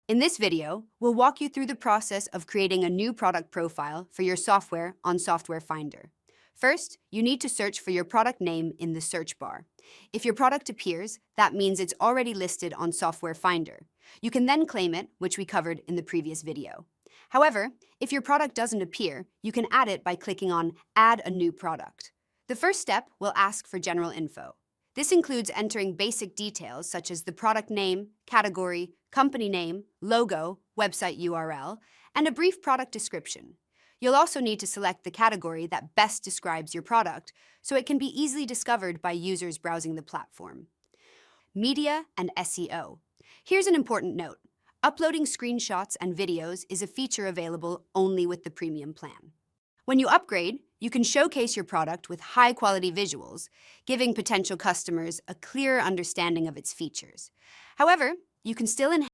In this video, we'll walk you through the process of creating a new product profile for your software on Software Finder. First, you need to search for your product name in the search bar. If your product appears, that means it's already listed on Software Finder. You can then claim it, which we covered in the previous video. However, if your product doesn't appear, you can add it by clicking on Add a New Product. The first step will ask for general info. This includes entering basic details such as the product name, category, company name, logo, website URL, and a brief product description. You'll also need to select the category that best describes your product so it can be easily discovered by users browsing the platform. Media and SEO. Here's an important note. Uploading screenshots and videos is a feature available only with the premium plan. When you upgrade, you can showcase your product with high-quality visuals, giving potential customers a clearer understanding of its features. However, you can still enhance